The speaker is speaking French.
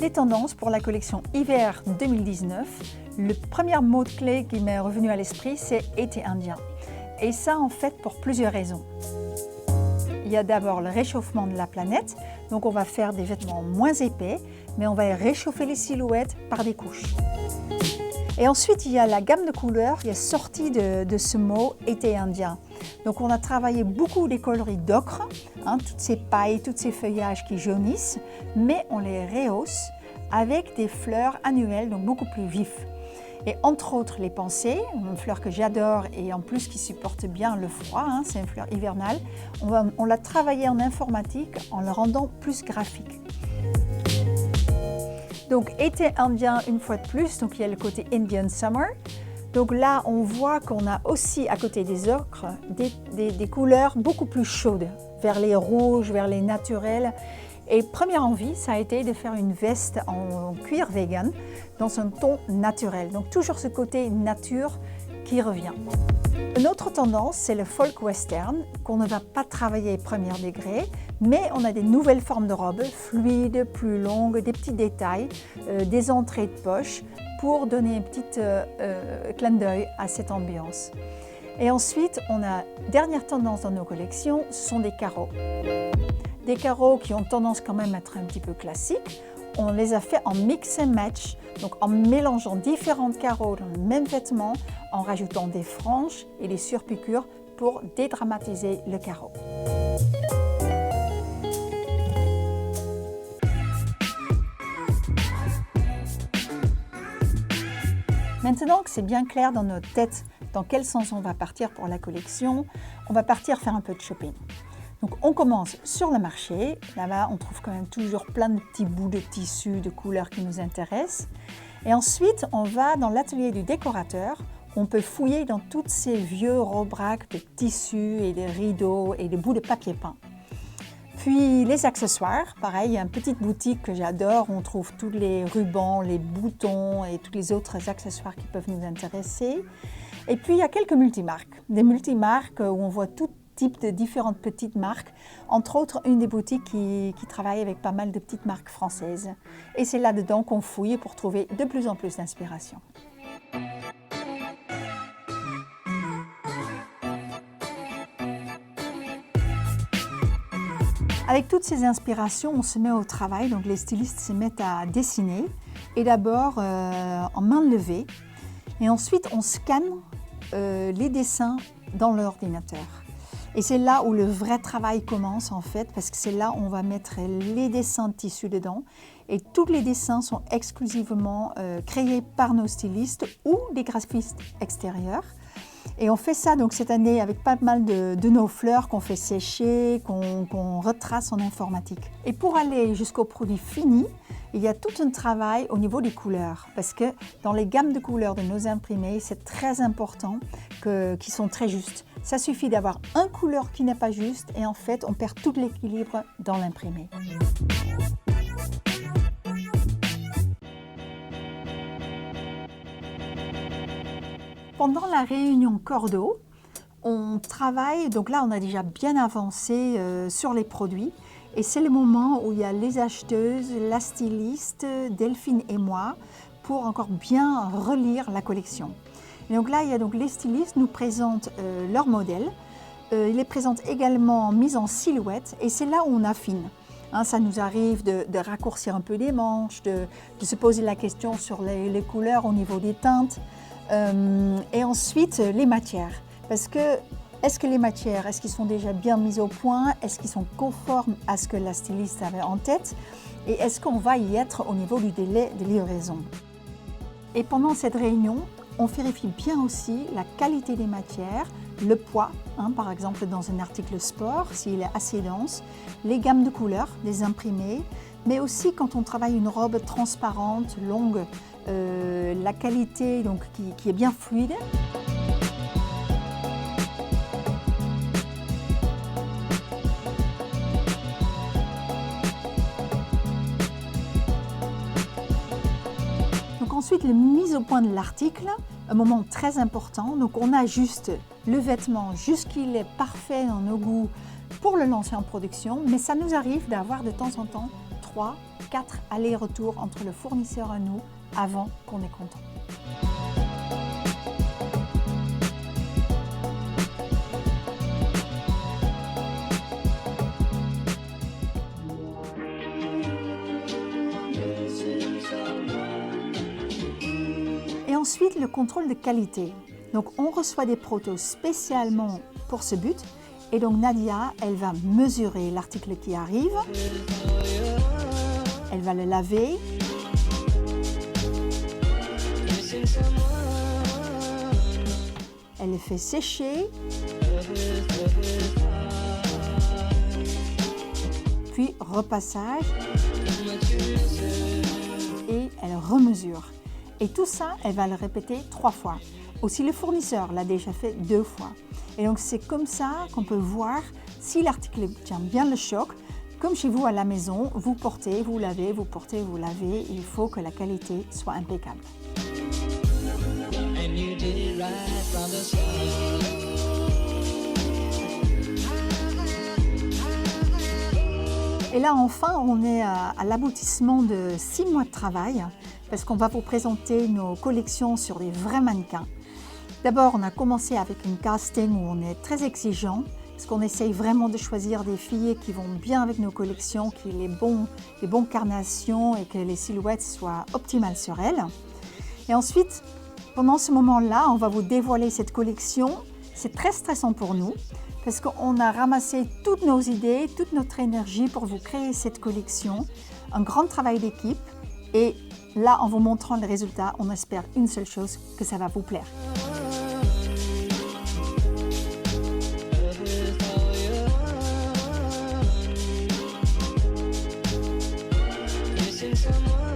des tendances pour la collection hiver 2019, le premier mot-clé qui m'est revenu à l'esprit, c'est été indien. Et ça, en fait, pour plusieurs raisons. Il y a d'abord le réchauffement de la planète, donc on va faire des vêtements moins épais, mais on va réchauffer les silhouettes par des couches. Et ensuite, il y a la gamme de couleurs qui est sortie de ce mot été indien. Donc on a travaillé beaucoup des coloris d'ocre, toutes ces pailles, tous ces feuillages qui jaunissent, mais on les rehausse avec des fleurs annuelles, donc beaucoup plus vifs. Et entre autres les pensées, une fleur que j'adore et en plus qui supporte bien le froid, c'est une fleur hivernale, on l'a travaillé en informatique en le rendant plus graphique. Donc été indien une fois de plus, donc il y a le côté Indian Summer. Donc là on voit qu'on a aussi à côté des ocres des couleurs beaucoup plus chaudes, vers les rouges, vers les naturels. Et première envie, ça a été de faire une veste en cuir vegan dans un ton naturel. Donc toujours ce côté nature qui revient. Une autre tendance, c'est le folk western, qu'on ne va pas travailler premier degré, mais on a des nouvelles formes de robes, fluides, plus longues, des petits détails, des entrées de poche, pour donner un petit clin d'œil à cette ambiance. Et ensuite, on a dernière tendance dans nos collections, ce sont des carreaux. Des carreaux qui ont tendance quand même à être un petit peu classiques. On les a fait en mix and match, donc en mélangeant différents carreaux dans le même vêtement, en rajoutant des franges et des surpiqûres pour dédramatiser le carreau. Maintenant que c'est bien clair dans notre tête dans quel sens on va partir pour la collection, on va partir faire un peu de shopping. Donc on commence sur le marché, là-bas on trouve quand même toujours plein de petits bouts de tissu, de couleurs qui nous intéressent. Et ensuite on va dans l'atelier du décorateur, on peut fouiller dans toutes ces vieux robraques de tissus et de rideaux et de bouts de papier peint. Puis les accessoires, pareil, il y a une petite boutique que j'adore, on trouve tous les rubans, les boutons et tous les autres accessoires qui peuvent nous intéresser. Et puis il y a quelques multimarques, des multimarques où on voit tout type de différentes petites marques, entre autres une des boutiques qui travaille avec pas mal de petites marques françaises. Et c'est là-dedans qu'on fouille pour trouver de plus en plus d'inspiration. Avec toutes ces inspirations, on se met au travail, donc les stylistes se mettent à dessiner, et d'abord en main levée, et ensuite on scanne les dessins dans l'ordinateur. Et c'est là où le vrai travail commence en fait, parce que c'est là où on va mettre les dessins de tissu dedans. Et tous les dessins sont exclusivement créés par nos stylistes ou des graphistes extérieurs. Et on fait ça donc cette année avec pas mal de nos fleurs qu'on fait sécher, qu'on retrace en informatique. Et pour aller jusqu'au produit fini, il y a tout un travail au niveau des couleurs, parce que dans les gammes de couleurs de nos imprimés, c'est très important qu'ils sont très justes. Ça suffit d'avoir une couleur qui n'est pas juste et en fait, on perd tout l'équilibre dans l'imprimé. Pendant la réunion cordeau, on travaille, donc là on a déjà bien avancé sur les produits et c'est le moment où il y a les acheteuses, la styliste, Delphine et moi pour encore bien relire la collection. Et donc là, il y a donc les stylistes nous présentent leurs modèles, ils les présentent également mise en silhouette et c'est là où on affine. Ça nous arrive de raccourcir un peu les manches, de se poser la question sur les couleurs au niveau des teintes. Et ensuite les matières, parce que est-ce que les matières, est-ce qu'ils sont déjà bien mis au point, est-ce qu'ils sont conformes à ce que la styliste avait en tête et est-ce qu'on va y être au niveau du délai de livraison. Et pendant cette réunion, on vérifie bien aussi la qualité des matières, le poids, par exemple dans un article sport, s'il est assez dense, les gammes de couleurs, les imprimés, mais aussi quand on travaille une robe transparente, longue, la qualité donc, qui est bien fluide. Donc ensuite, la mise au point de l'article, un moment très important. Donc on ajuste le vêtement jusqu'il est parfait dans nos goûts pour le lancer en production, mais ça nous arrive d'avoir de temps en temps 3, 4 allers-retours entre le fournisseur et nous avant qu'on est content. Et ensuite, le contrôle de qualité. Donc, on reçoit des protos spécialement pour ce but. Et donc, Nadia, elle va mesurer l'article qui arrive. Elle va le laver. Elle le fait sécher. Puis, repassage. Et elle remesure. Et tout ça, elle va le répéter 3 fois. Aussi, le fournisseur l'a déjà fait 2 fois. Et donc, c'est comme ça qu'on peut voir si l'article tient bien le choc. Comme chez vous à la maison, vous portez, vous lavez, vous portez, vous lavez. Il faut que la qualité soit impeccable. Et là, enfin, on est à l'aboutissement de 6 mois de travail parce qu'on va vous présenter nos collections sur des vrais mannequins. D'abord, on a commencé avec une casting où on est très exigeant parce qu'on essaye vraiment de choisir des filles qui vont bien avec nos collections, qui aient les bons carnations et que les silhouettes soient optimales sur elles. Et ensuite, pendant ce moment-là, on va vous dévoiler cette collection. C'est très stressant pour nous parce qu'on a ramassé toutes nos idées, toute notre énergie pour vous créer cette collection. Un grand travail d'équipe et là, en vous montrant le résultat, on espère une seule chose, que ça va vous plaire. Someone